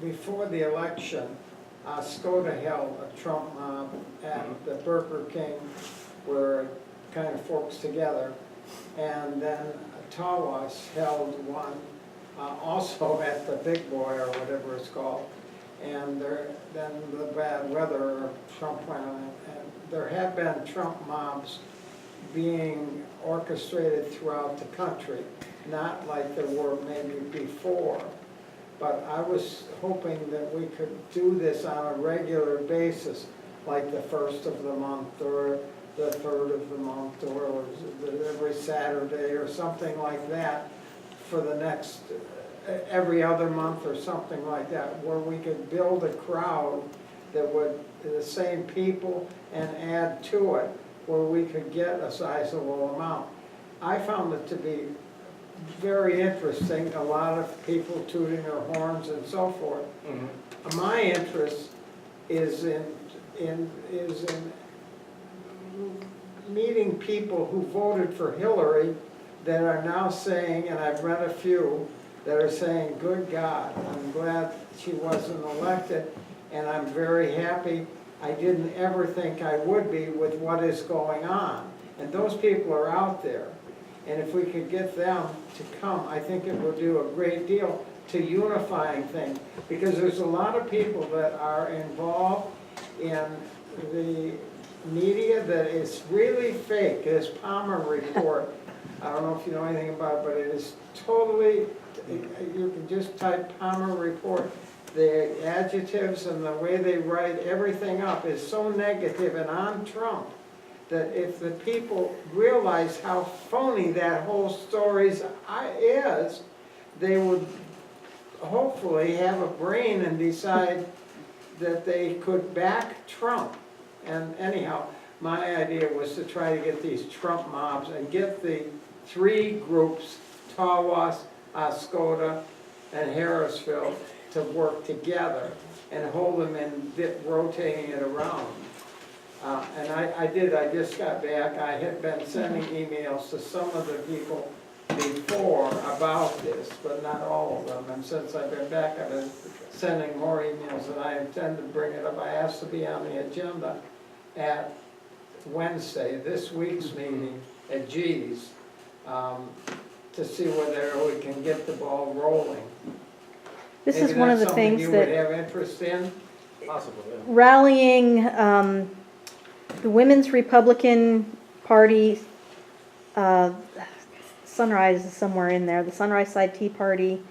before the election, Alcona held a Trump mob at the Burger King where it kind of forks together. And then Tawas held one also at the Big Boy or whatever it's called. And then the bad weather, Trump went on, and there have been Trump mobs being orchestrated throughout the country, not like there were maybe before. But I was hoping that we could do this on a regular basis, like the 1st of the month or the 3rd of the month or every Saturday or something like that for the next, every other month or something like that, where we could build a crowd that would, the same people, and add to it where we could get a sizable amount. I found it to be very interesting, a lot of people tooting their horns and so forth. Mm-hmm. My interest is in meeting people who voted for Hillary that are now saying, and I've read a few, that are saying, good God, I'm glad she wasn't elected, and I'm very happy. I didn't ever think I would be with what is going on. And those people are out there. And if we could get them to come, I think it would do a great deal to unifying things. Because there's a lot of people that are involved in the media that is really fake. This Palmer report, I don't know if you know anything about it, but it is totally, you can just type Palmer report. The adjectives and the way they write everything up is so negative and on Trump that if the people realize how phony that whole story is, they would hopefully have a brain and decide that they could back Trump. And anyhow, my idea was to try to get these Trump mobs and get the 3 groups, Tawas, Alcona, and Harrisville, to work together and hold them in rotating it around. And I just got back. I had been sending emails to some of the people before about this, but not all of them. And since I've been back, I've been sending more emails, and I intend to bring it up. I asked to be on the agenda at Wednesday, this week's meeting at G's, to see whether we can get the ball rolling. This Maybe is one of the that's things something you that would have interest in? Possibly, yeah. rallying the Women's Republican Party, Sunrise is somewhere in there, the Sunrise Side Tea Party,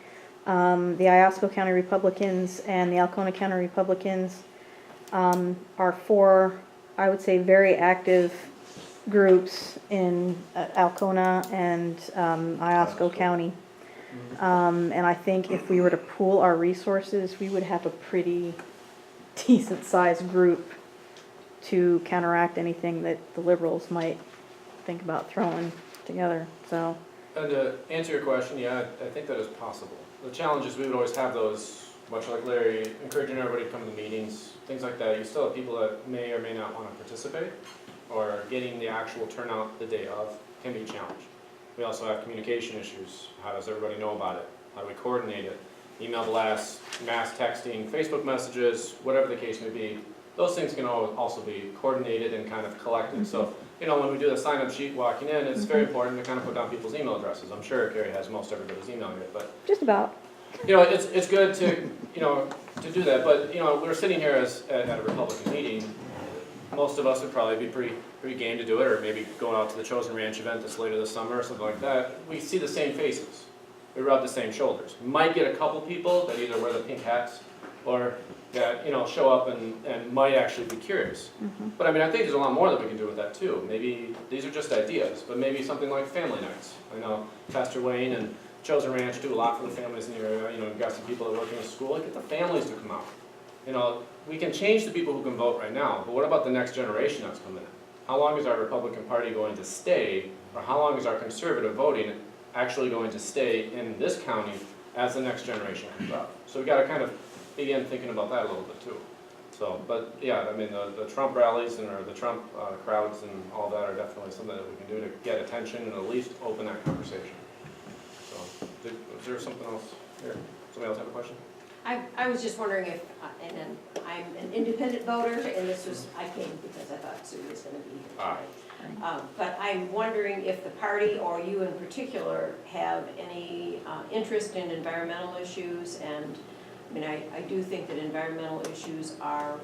the Iosco County Republicans and the Alcona County Republicans are 4, I would say, very active groups in Alcona and Iosco County. And I think if we were to pool our resources, we would have a pretty decent sized group to counteract anything that the liberals might think about throwing together. So. And to answer your question, yeah, I think that is possible. The challenge is we would always have those, much like Larry, encouraging everybody to come to meetings, things like that. You still have people that may or may not want to participate, or getting the actual turnout the day of can be a challenge. We also have communication issues. How does everybody know about it? How do we coordinate it? Email blasts, mass texting, Facebook messages, whatever the case may be. Those things can also be coordinated and kind of collected. So, you know, when we do the sign-up sheet walking in, it's very important to kind of put down people's email addresses. I'm sure Carrie has most everybody's email here, but Just about. you know, it's good to, you know, to do that. But, you know, we're sitting here at a Republican meeting. Most of us would probably be pretty game to do it, or maybe going out to the Chosen Ranch event that's later this summer or something like that. We see the same faces. We rub the same shoulders. We might get a couple people that either wear the pink hats or that, you know, show up and might actually be curious. But I mean, I think there's a lot more that we can do with that too. Maybe these are just ideas, but maybe something like family nights. I know Pastor Wayne and Chosen Ranch do a lot for the families in the area. You know, we've got some people that work in the school. Like, get the families to come out. You know, we can change the people who can vote right now, but what about the next generation that's coming in? How long is our Republican Party going to stay, or how long is our conservative voting actually going to stay in this county as the next generation comes up? So we got to kind of begin thinking about that a little bit too. So, but yeah, I mean, the Trump rallies and or the Trump crowds and all that are definitely something that we can do to get attention and at least open that conversation. So, is there something else here? Somebody else have a question? I was just wondering if, and then I'm an independent voter, and this was, I came because I thought Sue was gonna be here tonight. But I'm wondering if the party, or you in particular, have any interest in environmental issues, and, I mean, I do think that environmental issues are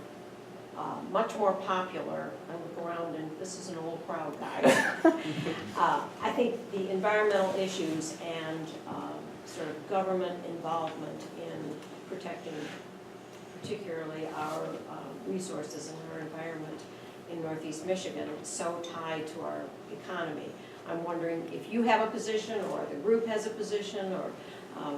much more popular. I look around, and this is an old crowd, guys. I think the environmental issues and sort of government involvement in protecting particularly our resources and our environment in Northeast Michigan, it's so tied to our economy. I'm wondering if you have a position, or the group has a position, or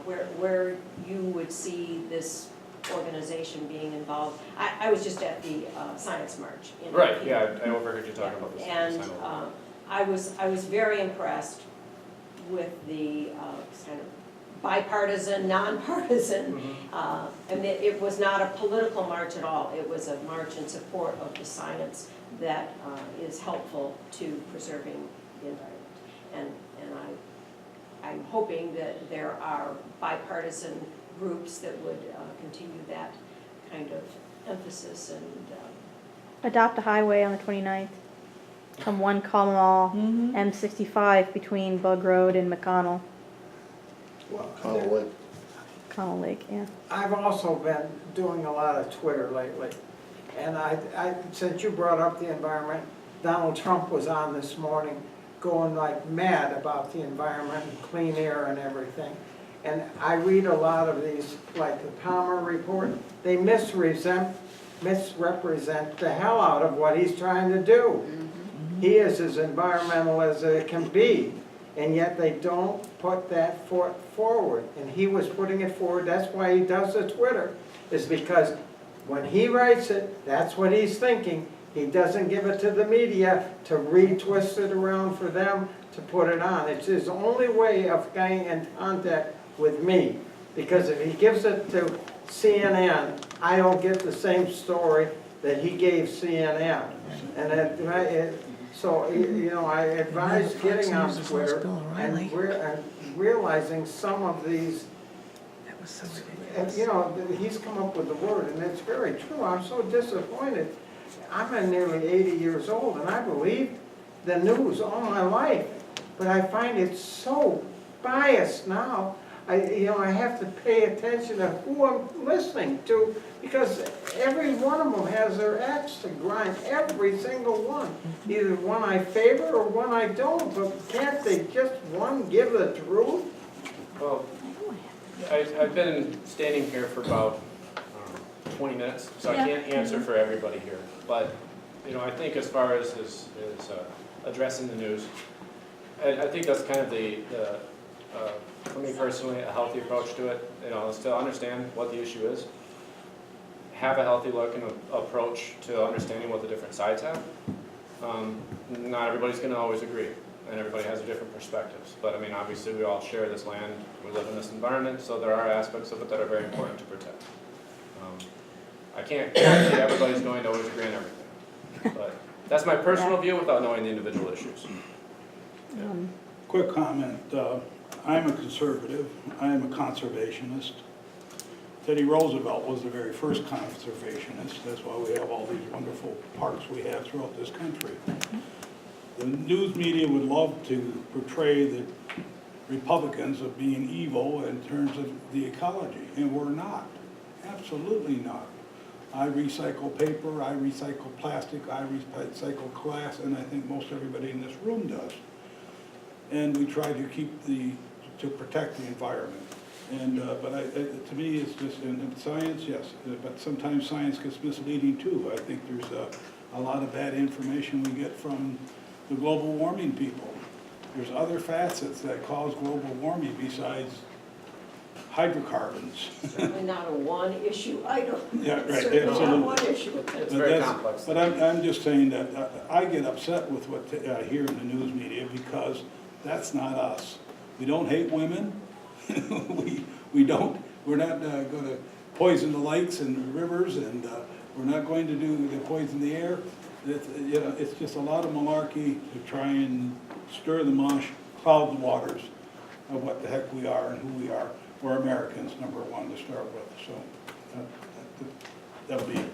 where you would see this organization being involved. I was just at the Science March. Right, yeah, I overheard you talking about this. And I was very impressed with the kind of bipartisan, nonpartisan, and it was not a political march at all. It was a march in support of the science that is helpful to preserving the environment. And I'm hoping that there are bipartisan groups that would continue that kind of emphasis and Adopt a highway on the 29th from one Commonwealth M65 between Bug Road and McConnell Lake, yeah. I've also been doing a lot of Twitter lately, and since you brought up the environment, Donald Trump was on this morning going like mad about the environment and clean air and everything. And I read a lot of these, like the Palmer report, they misrepresent the hell out of what he's trying to do. He is as environmental as it can be, and yet they don't put that foot forward. And he was putting it forward. That's why he does the Twitter, is because when he writes it, that's what he's thinking. He doesn't give it to the media to retwist it around for them to put it on. It's his only way of getting in contact with me, because if he gives it to CNN, I don't get the same story that he gave CNN. And so, you know, I advise getting on Twitter and realizing some of these, you know, he's come up with the word, and it's very true. I'm so disappointed. I'm nearly 80 years old, and I believed the news all my life, but I find it so biased now. I have to pay attention to who I'm listening to, because every one of them has their axe to grind, every single one. Either one I favor or one I don't, but can't they just one give the truth? Well, I've been standing here for about 20 minutes, so I can't answer for everybody here. But, you know, I think as far as his addressing the news, I think that's kind of for me personally, a healthy approach to it. You know, is to understand what the issue is, have a healthy look and approach to understanding what the different sides have. Not everybody's going to always agree, and everybody has different perspectives. But I mean, obviously, we all share this land, we live in this environment, so there are aspects of it that are very important to protect. I can't guarantee everybody's going to always agree on everything, but that's my personal view without knowing the individual issues. Quick comment. I'm a conservative. I am a conservationist. Teddy Roosevelt was the very first conservationist. That's why we have all these wonderful parks we have throughout this country. The news media would love to portray the Republicans of being evil in terms of the ecology, and we're not. Absolutely not. I recycle paper, I recycle plastic, I recycle glass, and I think most everybody in this room does. And we try to to protect the environment. And to me, it's just in science, yes, but sometimes science gets misleading too. I think there's a lot of bad information we get from the global warming people. There's other facets that cause global warming besides hydrocarbons. certainly not a one-issue item. Yeah, right, Certainly absolutely. not one issue. It's very complex. But I'm just saying that I get upset with what I hear in the news media, because that's not us. We don't hate women. we're not going to poison the lakes and the rivers, and we're not going to poison the air. It's just a lot of malarkey to try and stir the mush, cloud the waters of what the heck we are and who we are. we're Americans, number one to start with, so that'll be it.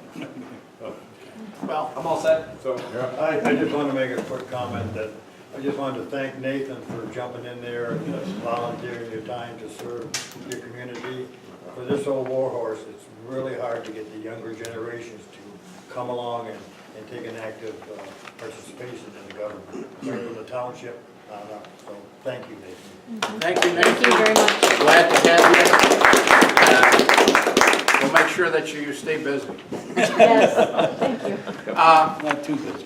Well, I'm all set. So, I just want to make a quick comment that I just wanted to thank Nathan for jumping in there and volunteering your time to serve your community. For this old war horse, it's really hard to get the younger generations to come along and take an active participation in the government, from the township on up. So, thank you, Nathan. Thank you, Thank you Nathan. very much. Glad to have you. We'll make sure that you stay busy. Yes, thank you. Not too busy.